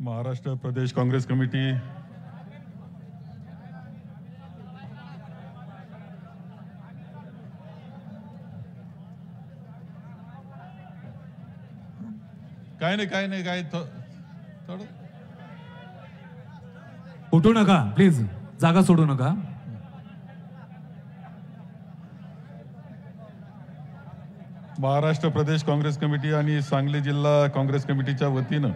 महाराष्ट्र प्रदेश Congress committee काय नाही थोडं उठू नका प्लीज, जागा सोडू नका. महाराष्ट्र प्रदेश काँग्रेस कमिटी आणि सांगली जिल्हा काँग्रेस कमिटीच्या वतीनं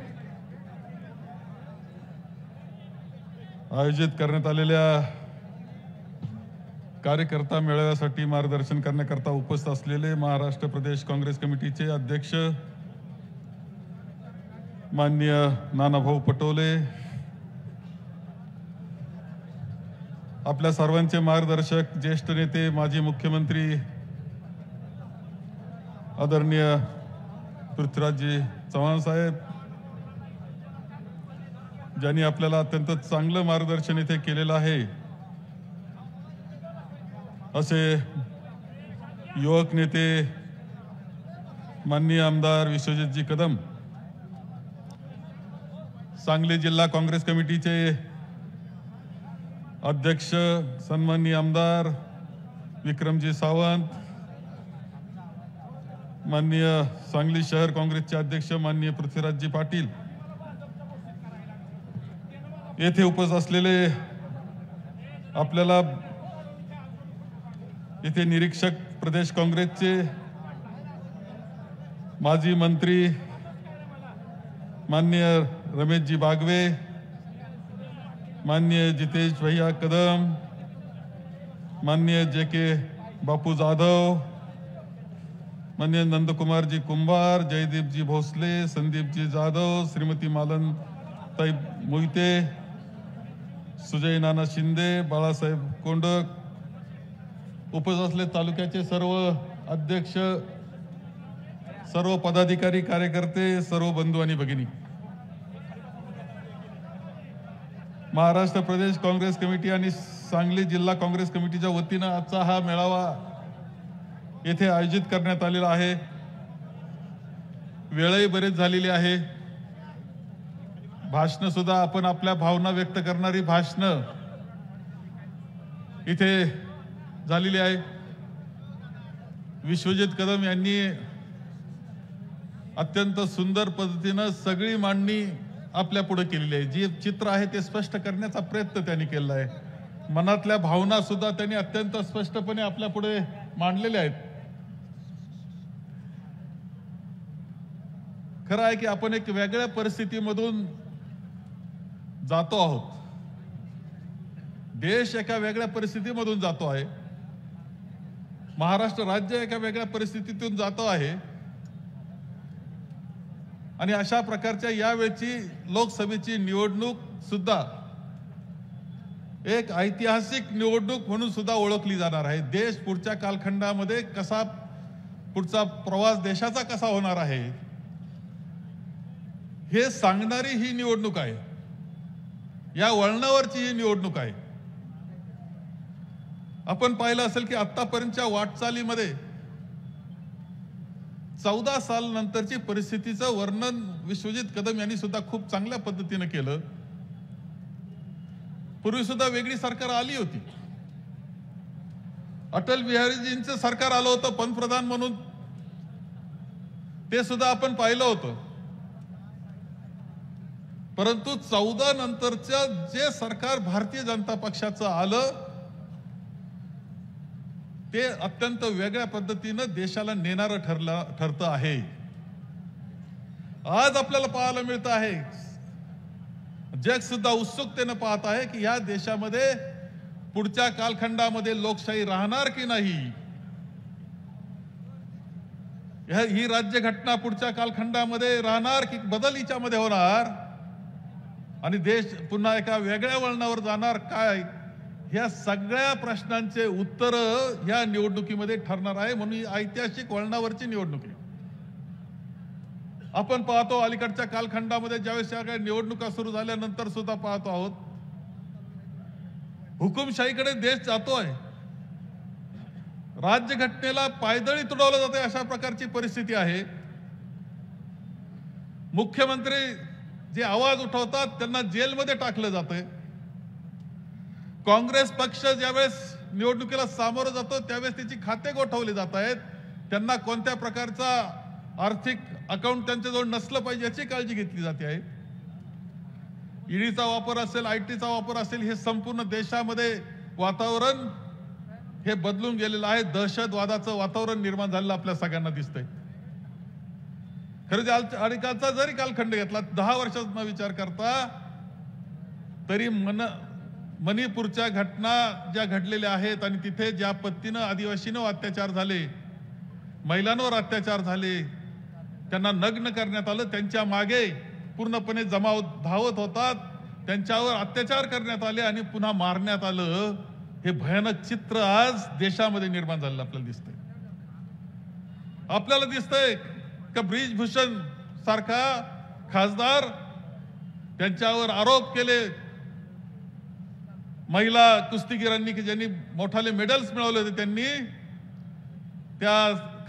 आयोजित करण्यात आलेल्या कार्यकर्ता मेळाव्यासाठी मार्गदर्शन करण्याकरता उपस्थित असलेले महाराष्ट्र प्रदेश काँग्रेस कमिटीचे अध्यक्ष माननीय नानाभाऊ पटोले, आपल्या सर्वांचे मार्गदर्शक ज्येष्ठ नेते माजी मुख्यमंत्री आदरणीय पृथ्वीराजजी चव्हाण साहेब, ज्यांनी आपल्याला अत्यंत चांगलं मार्गदर्शन इथे केलेलं आहे, असे युवक नेते माननीय आमदार विश्वजितजी कदम, सांगली जिल्हा काँग्रेस कमिटीचे अध्यक्ष सन्माननीय आमदार विक्रमजी सावंत, माननीय सांगली शहर काँग्रेसचे अध्यक्ष माननीय पृथ्वीराजजी पाटील, येथे उपस्थित असलेले आपल्याला येथे निरीक्षक प्रदेश काँग्रेसचे माजी मंत्री माननीय रमेशजी बागवे, माननीय जितेश भैया कदम, माननीय जेके बापू जाधव, माननीय नंदकुमारजी कुंभार, जयदीपजी भोसले, संदीपजी जाधव, श्रीमती मालन ताई मोहिते, सुजय नाना शिंदे, बाळासाहेब कोंडक, उपस्थित असलेले तालुक्याचे सर्व अध्यक्ष, सर्व पदाधिकारी, कार्यकर्ते, सर्व बंधू आणि भगिनी, महाराष्ट्र प्रदेश काँग्रेस कमिटी आणि सांगली जिल्हा काँग्रेस कमिटीच्या वतीनं आजचा हा मेळावा येथे आयोजित करण्यात आलेला आहे. वेळही बरेच झालेली आहे. भाषण सुद्धा आपण आपल्या भावना व्यक्त करणारी भाषणं इथे झालेली आहे. विश्वजित कदम यांनी अत्यंत सुंदर पद्धतीनं सगळी मांडणी आपल्या पुढे केलेली आहे. जे चित्र आहे ते स्पष्ट करण्याचा प्रयत्न त्यांनी केला आहे. मनातल्या भावना सुद्धा त्यांनी अत्यंत स्पष्टपणे आपल्या पुढे मांडलेल्या आहेत. खरं आहे की आपण एक वेगळ्या परिस्थितीमधून जातो आहोत. देश एका वेगळ्या परिस्थितीमधून जातो आहे. महाराष्ट्र राज्य एका वेगळ्या परिस्थितीतून जातो आहे. आणि अशा प्रकारच्या यावेळची लोकसभेची निवडणूक सुद्धा एक ऐतिहासिक निवडणूक म्हणून सुद्धा ओळखली जाणार आहे. देश पुढच्या कालखंडामध्ये कसा, पुढचा प्रवास देशाचा कसा होणार आहे हे सांगणारी ही निवडणूक आहे. या वळणावरची ही निवडणूक आहे. आपण पाहिलं असेल की आतापर्यंतच्या वाटचालीमध्ये 14 साल नंतरची परिस्थितीचं वर्णन विश्वजित कदम यांनी सुद्धा खूप चांगल्या पद्धतीने केलं. पूर्वी सुद्धा वेगळी सरकार आली होती. अटल बिहारीजींचं सरकार आलं होतं पंतप्रधान म्हणून, ते सुद्धा आपण पाहिलं होतं. परंतु 14 नंतरचं जे सरकार भारतीय जनता पक्षाचं आलं ते अत्यंत वेगळ्या पद्धतीनं देशाला नेणारं ठरतं आहे. आज आपल्याला पाहायला मिळतं आहे, जग सुद्धा उत्सुकतेनं पाहत आहे की या देशामध्ये पुढच्या कालखंडामध्ये लोकशाही राहणार की नाही. ही राज्यघटना पुढच्या कालखंडामध्ये राहणार की बदल हिच्यामध्ये होणार आणि देश पुन्हा एका वेगळ्या वळणावर जाणार काय, या सगळ्या प्रश्नांचे उत्तर या निवडणुकीमध्ये ठरणार आहे. म्हणून ऐतिहासिक वळणावरची निवडणूक आहे. आपण पाहतो अलीकडच्या कालखंडामध्ये ज्यावेळेस या निवडणुका सुरू झाल्यानंतर सुद्धा पाहतो आहोत हुकुमशाहीकडे देश जातोय. राज्यघटनेला पायदळी तुडवलं जाते अशा प्रकारची परिस्थिती आहे. मुख्यमंत्री जे आवाज उठवतात त्यांना जेलमध्ये टाकलं जातंय. काँग्रेस पक्ष ज्यावेळेस निवडणुकीला सामोरं जातो त्यावेळेस त्याची खाते गोठवले जात आहेत. त्यांना कोणत्या प्रकारचा आर्थिक अकाउंट त्यांच्याजवळ नसलं पाहिजे याची काळजी घेतली जाते आहे. ईडीचा वापर असेल, आयटीचा वापर असेल, हे संपूर्ण देशामध्ये वातावरण हे बदलून गेलेलं आहे. दहशतवादाचं वातावरण निर्माण झालेलं आपल्या सगळ्यांना दिसतंय. खरं आणि कालचा जरी कालखंड घेतला 10 वर्षाचा विचार करता तरी मणिपूरच्या घटना ज्या घडलेल्या आहेत आणि तिथे ज्या पद्धतीनं आदिवासींवर अत्याचार झाले, महिलांवर अत्याचार झाले, त्यांना नग्न करण्यात आलं, त्यांच्या मागे पूर्णपणे जमाव धावत होतात, त्यांच्यावर अत्याचार करण्यात आले आणि पुन्हा मारण्यात आलं. हे भयानक चित्र आज देशामध्ये निर्माण झालेलं आपल्याला दिसतंय. आपल्याला दिसतंय का ब्रिजभूषण सारखा खासदार त्यांच्यावर आरोप केले महिला कुस्तीगीरांनी की ज्यांनी मोठाले मेडल्स मिळवले होते, त्यांनी त्या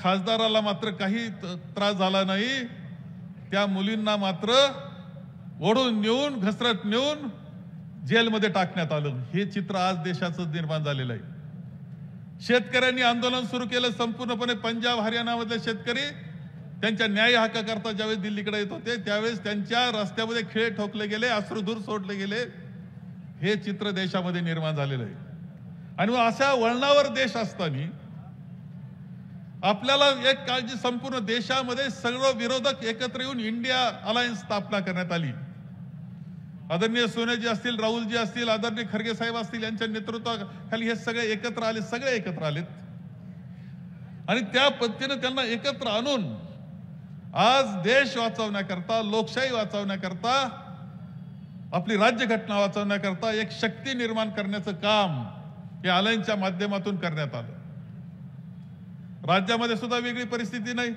खासदाराला मात्र काही त्रास झाला नाही. त्या मुलींना मात्र ओढून नेऊन घसरत नेऊन जेलमध्ये टाकण्यात आलं. हे चित्र आज देशाचं निर्माण झालेलं आहे. शेतकऱ्यांनी आंदोलन सुरू केलं. संपूर्णपणे पंजाब हरियाणामधले शेतकरी त्यांच्या न्याय हक्काकरता ज्यावेळेस दिल्लीकडे येत होते त्यावेळेस त्यांच्या रस्त्यामध्ये खिळे ठोकले गेले, अश्रुधूर सोडले गेले. हे चित्र देशामध्ये निर्माण झालेलं आहे. आणि मग अशा वळणावर देश असताना आपल्याला एक काळजी संपूर्ण देशामध्ये सर्व विरोधक एकत्र येऊन इंडिया अलायन्स स्थापना करण्यात आली. आदरणीय सोनियाजी असतील, राहुलजी असतील, आदरणीय खरगे साहेब असतील, यांच्या नेतृत्वाखाली हे सगळे एकत्र आले, सगळे एकत्र आलेत. आणि त्या पद्धतीने त्यांना एकत्र आणून आज देश वाचवण्याकरता, लोकशाही वाचवण्याकरता, आपली राज्यघटना वाचवण्याकरता एक शक्ती निर्माण करण्याचं काम या अलायन्सच्या माध्यमातून करण्यात आलं. राज्यामध्ये सुद्धा वेगळी परिस्थिती नाही.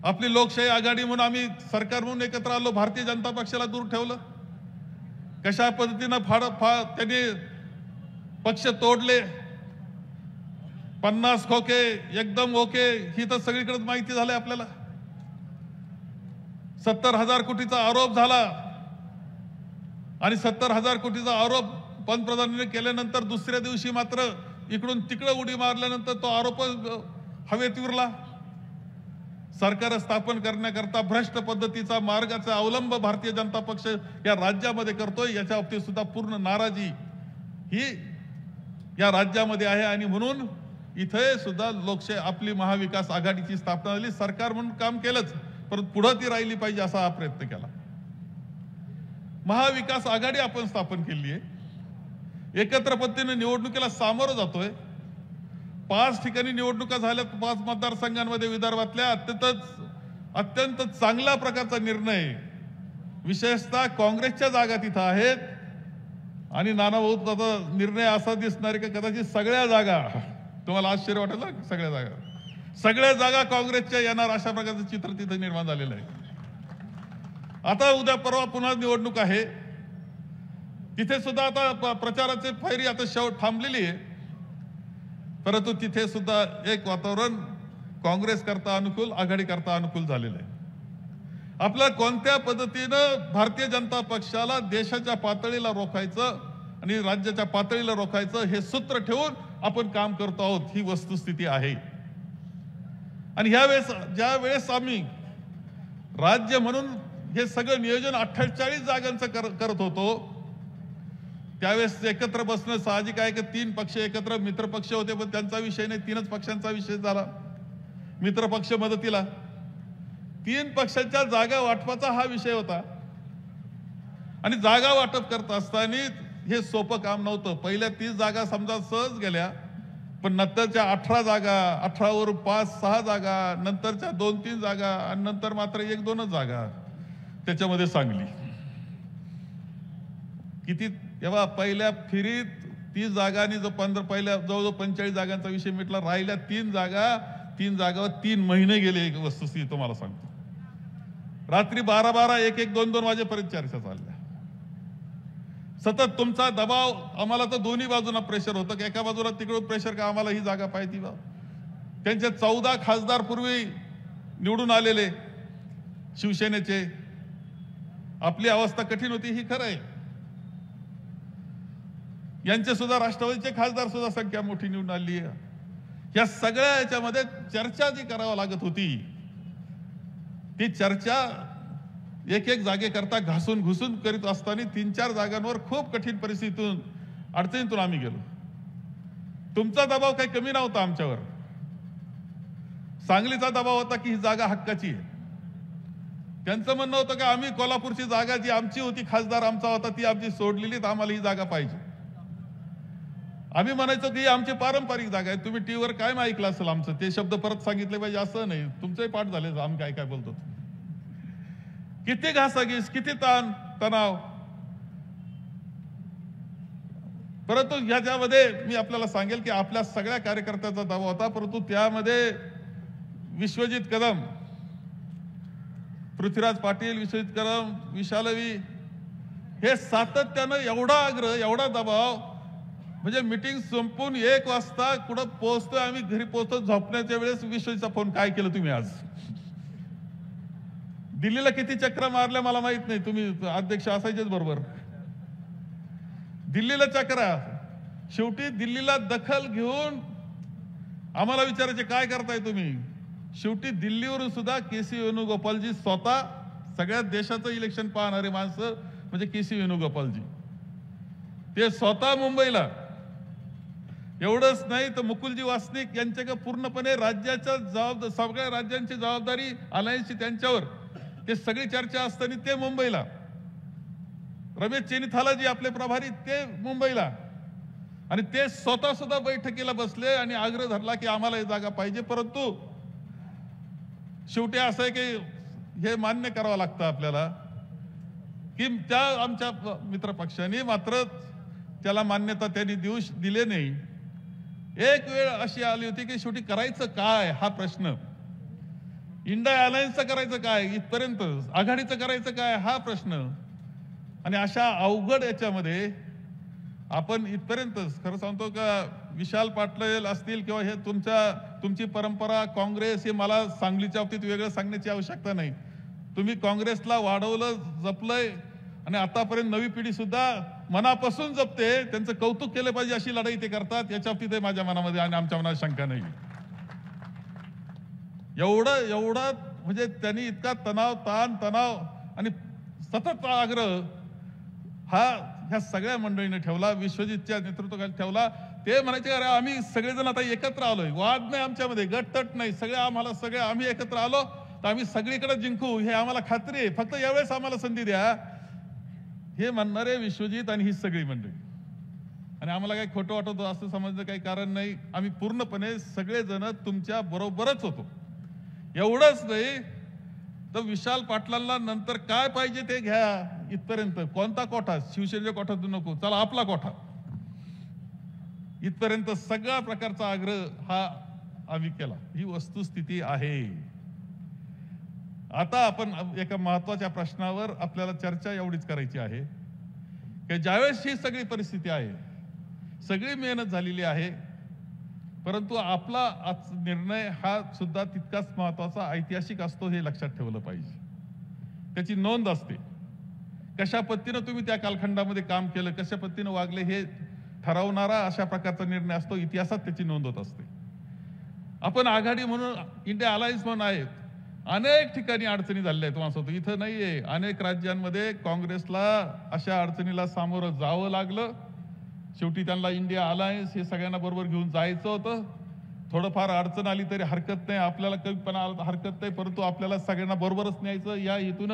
आपली लोकशाही आघाडी म्हणून आम्ही सरकार म्हणून एकत्र आलो. भारतीय जनता पक्षाला दूर ठेवलं. कशा पद्धतीनं त्यांनी पक्ष तोडले. 50 खोके एकदम ओके ही तर सगळीकडे माहिती झाली आपल्याला. 70,000 कोटीचा आरोप झाला आणि 70,000 कोटीचा आरोप पंतप्रधानांनी केल्यानंतर दुसऱ्या दिवशी मात्र इकडून तिकडे उडी मारल्यानंतर तो आरोप हवेत विरला. सरकार स्थापन करण्याकरता भ्रष्ट पद्धतीचा मार्गाचा अवलंब भारतीय जनता पक्ष या राज्यामध्ये करतोय. याच्या बाबतीत सुद्धा पूर्ण नाराजी ही या राज्यामध्ये आहे. आणि म्हणून इथे सुद्धा लोकशाही आपली महाविकास आघाडीची स्थापना झाली. सरकार म्हणून काम केलंच, परंतु पुढे ती राहिली पाहिजे असा हा प्रयत्न केला. महाविकास आघाडी आपण स्थापन केली आहे. एकत्र पद्धतीने निवडणुकीला सामोरं जातोय. 5 ठिकाणी निवडणुका झाल्या, 5 मतदारसंघांमध्ये विदर्भातल्या. अत्यंत चांगल्या प्रकारचा निर्णय, विशेषतः काँग्रेसच्या जागा तिथं आहेत. आणि नानाभाऊचा निर्णय असा दिसणार की कदाचित सगळ्या जागा, तुम्हाला आश्चर्य वाटेल ना, सगळ्या जागा काँग्रेसच्या येणार अशा प्रकारचं चित्र तिथं निर्माण झालेलं आहे. आता उद्या परवा पुन्हा निवडणूक आहे. तिथे सुद्धा आता प्रचाराची फैरी आता शेवट थांबलेली आहे. परंतु तिथे सुद्धा एक वातावरण काँग्रेस करता अनुकूल, आघाडी करता अनुकूल झालेलं आहे. आपल्या कोणत्या पद्धतीनं भारतीय जनता पक्षाला देशाच्या पातळीला रोखायचं आणि राज्याच्या पातळीला रोखायचं हे सूत्र ठेवून आपण काम करतो आहोत, ही वस्तुस्थिती आहे. आणि ज्या वेळेस आम्ही राज्य म्हणून हे सगळं नियोजन 48 जागांचं करत होतो त्यावेळेस एकत्र बसणं साहजिक आहे की 3 पक्ष एकत्र, मित्र पक्ष होते पण त्यांचा विषय नाही, 3च पक्षांचा विषय झाला. मित्र पक्ष मदतीला, 3 पक्षांच्या जागा वाटपाचा हा विषय होता. आणि जागा वाटप करत असताना हे सोपं काम नव्हतं. पहिल्या 30 जागा समजा सहज गेल्या, पण नंतरच्या 18 जागा, 18 वरून 5-6 जागा, नंतरच्या 2-3 जागा आणि नंतर मात्र 1-2च जागा त्याच्यामध्ये सांगली. किती तेव्हा पहिल्या फिरीत 30 जागांनी जो पहिल्या जवळजवळ 45 जागांचा विषय मिटला. राहिल्या 3 जागावर 3 महिने गेले. एक वस्तुस्थिती तुम्हाला सांगतो. रात्री 12-12, 1-1, 2-2 वाजेपर्यंत चर्चा चालल्या. सतत तुमचा दबाव आम्हाला तर दोन्ही बाजूला प्रेशर होतं की एका बाजूला तिकडून प्रेशर का आम्हाला ही जागा पाहिजे बा. त्यांचे 14 खासदार पूर्वी निवडून आलेले शिवसेनेचे आपली अवस्था कठीण होती ही खरं आहे. यांचे सुद्धा राष्ट्रवादीचे खासदार सुद्धा संख्या मोठी निवडून आली आहे. या सगळ्या याच्यामध्ये चर्चा जी करावी लागत होती ती चर्चा एक एक जागेकरता घासून घुसून करीत असताना 3-4 जागांवर खूप कठीण परिस्थितीतून अडचणीतून आम्ही गेलो. तुमचा दबाव काही कमी नव्हता आमच्यावर. सांगलीचा दबाव होता की ही जागा हक्काची आहे. त्यांचं म्हणणं होतं की आम्ही कोल्हापूरची जागा जी आमची होती, खासदार आमचा होता, ती आमची सोडलेली, तर आम्हाला ही जागा पाहिजे. आम्ही म्हणायचो की ही आमची पारंपरिक जागा आहे. तुम्ही टीव्हीवर काय ऐकलं असेल आमचं ते शब्द परत सांगितले पाहिजे असं नाही. तुमचंही पाठ झाले आम्ही काय काय बोलतो. किती घासाघीस, किती ताण तणाव. परंतु ह्याच्यामध्ये मी आपल्याला सांगेल की आपल्या सगळ्या कार्यकर्त्याचा दबाव होता. परंतु त्यामध्ये विश्वजित कदम, पृथ्वीराज पाटील, विश्वजित कदम, विशालवी हे सातत्यानं एवढा आग्रह, एवढा दबाव, म्हणजे मीटिंग संपून 1 वाजता कुठं पोहोचतोय आम्ही, घरी पोहोचतो, झोपण्याच्या वेळेस विश्वजीतचा फोन, काय केलं तुम्ही आज? दिल्लीला किती चक्र मारल्या मला माहित नाही, तुम्ही अध्यक्ष असायचेच बरोबर. दिल्लीला चक्रा, शेवटी दिल्लीला दखल घेऊन आम्हाला विचारायचे काय करताय तुम्ही. शेवटी दिल्लीवरून सुद्धा के.सी. वेणुगोपालजी स्वतः, सगळ्या देशाचं इलेक्शन पाहणारे माणसं म्हणजे के.सी. वेणुगोपालजी, ते स्वतः मुंबईला. एवढंच नाही तर मुकुलजी वासनिक यांच्याकडे पूर्णपणे राज्याच्या सगळ्या राज्यांची जबाबदारी अलायन्सची त्यांच्यावर, ते सगळी चर्चा असताना ते मुंबईला. रमेश चेनिथालाजी आपले प्रभारी ते मुंबईला, आणि ते स्वतः सुद्धा बैठकीला बसले आणि आग्रह धरला की आम्हाला ही जागा पाहिजे. परंतु शेवटी असं आहे की हे मान्य करावं लागतं आपल्याला की त्या आमच्या मित्र पक्षांनी मात्र त्याला मान्यता त्यांनी दिले नाही. एक वेळ अशी आली होती की शेवटी करायचं काय हा प्रश्न, इंडिया अलायन्सचं करायचं काय, इथपर्यंत आघाडीचं करायचं काय हा प्रश्न. आणि अशा अवघड याच्यामध्ये आपण इथपर्यंत, खरं सांगतो का, विशाल पाटील असतील किंवा हे तुमची परंपरा काँग्रेस, हे मला सांगलीच्या बाबतीत वेगळं सांगण्याची आवश्यकता नाही. तुम्ही काँग्रेसला वाढवलं, जपलंय, आणि आतापर्यंत नवी पिढी सुद्धा मनापासून जपते. त्यांचं कौतुक केलं पाहिजे अशी लढाई ते करतात. याच्या बाबतीत माझ्या मनामध्ये आणि आमच्या मनात शंका नाही. एवढा म्हणजे त्यांनी इतका तणाव आणि सतत आग्रह हा ह्या सगळ्या मंडळीने ठेवला, विश्वजितच्या नेतृत्वाखाली ठेवला. ते म्हणायचे अरे आम्ही सगळेजण आता एकत्र आलोय, वाद नाही आमच्यामध्ये, गटतट नाही, आम्ही एकत्र आलो तर आम्ही सगळीकडे जिंकू, हे आम्हाला खात्री आहे, फक्त यावेळेस आम्हाला संधी द्या, हे म्हणणारे विश्वजित आणि ही सगळी मंडळी. आणि आम्हाला काही खोटं वाटतं असं समजणं काही कारण नाही. आम्ही पूर्णपणे सगळेजण तुमच्या बरोबरच होतो. एवढंच नाही तर विशाल पाटलांना नंतर काय पाहिजे ते घ्या, इथपर्यंत कोणता कोठा, शिवसेनेच्या कोठातून नको, चला आपला कोठा, इथपर्यंत सगळ्या प्रकारचा आग्रह हा आम्ही केला. ही वस्तुस्थिती आहे. आता आपण एका महत्वाच्या प्रश्नावर आपल्याला चर्चा एवढीच करायची आहे की ज्यावेळेस ही सगळी परिस्थिती आहे, सगळी मेहनत झालेली आहे, परंतु आपला निर्णय हा सुद्धा तितकाच महत्वाचा, ऐतिहासिक असतो, हे लक्षात ठेवलं पाहिजे. त्याची नोंद असते. कशा पद्धतीनं तुम्ही त्या कालखंडामध्ये काम केलं, कशा पद्धतीनं वागले, हे ठरवणारा अशा प्रकारचा निर्णय असतो. इतिहासात त्याची नोंद होत असते. आपण आघाडी म्हणून, इंडिया अलायन्स म्हणून आहेत, अनेक ठिकाणी अडचणी झालेल्या आहेत. तुम्हाला सांगतो, इथं नाहीये, अनेक राज्यांमध्ये काँग्रेसला अशा अडचणीला सामोरं जावं लागलं. शेवटी त्यांना इंडिया अलायन्स हे सगळ्यांना बरोबर घेऊन जायचं होतं. थोडंफार अडचण आली तरी हरकत नाही, आपल्याला कमीपणा आला हरकत नाही, परंतु आपल्याला सगळ्यांना बरोबरच न्यायचं, या हेतून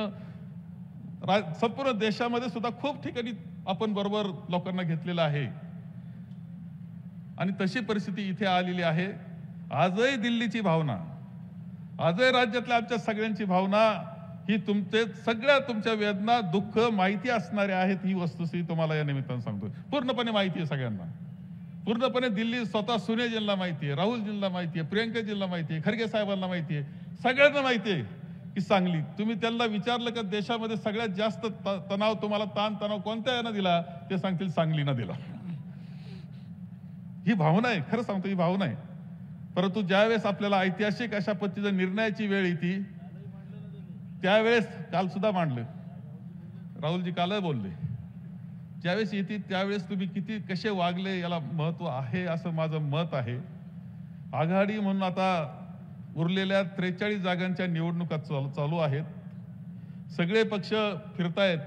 संपूर्ण देशामध्ये सुद्धा खूप ठिकाणी आपण बरोबर लोकांना घेतलेलं आहे. आणि तशी परिस्थिती इथे आलेली आहे. आजही दिल्लीची भावना, आजही राज्यातल्या आमच्या सगळ्यांची भावना ही तुमच्या वेदना, दुःख माहिती असणारे आहेत. ही वस्तुस्थिती तुम्हाला या निमित्तानं सांगतोय. पूर्णपणे माहिती आहे सगळ्यांना. पूर्णपणे दिल्ली स्वतः सोनियाजींना माहिती आहे, राहुलजींना माहिती आहे, प्रियंकाजींना माहिती आहे, खरगे साहेबांना माहिती आहे, सगळ्यांना माहिती आहे की सांगली. तुम्ही त्यांना विचारलं का देशामध्ये सगळ्यात जास्त तणाव, तुम्हाला ताण कोणत्या यानं दिला, ते सांगतील सांगलीनं दिला. ही भावना आहे, खरं सांगतो, ही भावना आहे. परंतु ज्यावेळेस आपल्याला ऐतिहासिक अशा पद्धतीच्या निर्णयाची वेळ येते, त्यावेळेस काल सुद्धा मांडलं राहुलजी काल बोलले, ज्यावेळेस येते त्यावेळेस तुम्ही किती कसे वागले याला महत्व आहे असं माझं मत आहे. आघाडी म्हणून आता उरलेल्या 43 जागांच्या निवडणुका चालू आहेत. सगळे पक्ष फिरतायत.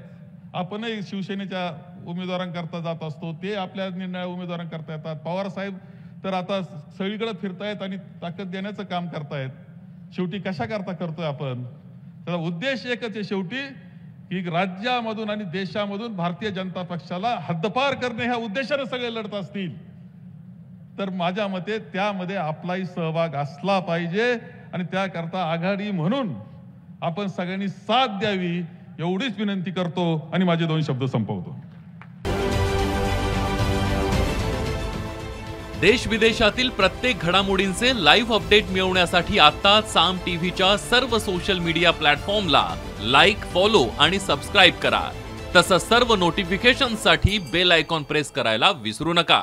आपणही शिवसेनेच्या उमेदवारांकरता जात असतो, ते आपल्या निर्णया उमेदवारांकरता येतात. पवार साहेब तर आता सगळीकडे फिरतायत आणि ताकद देण्याचं काम करतायत. शेवटी कशा करता करतोय आपण? त्याचा उद्देश एकच आहे शेवटी, की राज्यामधून आणि देशामधून भारतीय जनता पक्षाला हद्दपार करणे ह्या उद्देशाने सगळे लढत असतील तर माझ्या मते त्यामध्ये आपलाही सहभाग असला पाहिजे आणि त्याकरता आघाडी म्हणून आपण सगळ्यांनी साथ द्यावी एवढीच विनंती करतो आणि माझे 2 शब्द संपवतो. देश विदेशातील प्रत्येक घडामोडींचे लाईव्ह अपडेट मिळवण्यासाठी आता साम टीव्हीच्या सर्व सोशल मीडिया प्लॅटफॉर्मला लाईक, फॉलो आणि सबस्क्राईब करा. तसंच सर्व नोटिफिकेशनसाठी बेल आयकॉन प्रेस करायला विसरू नका.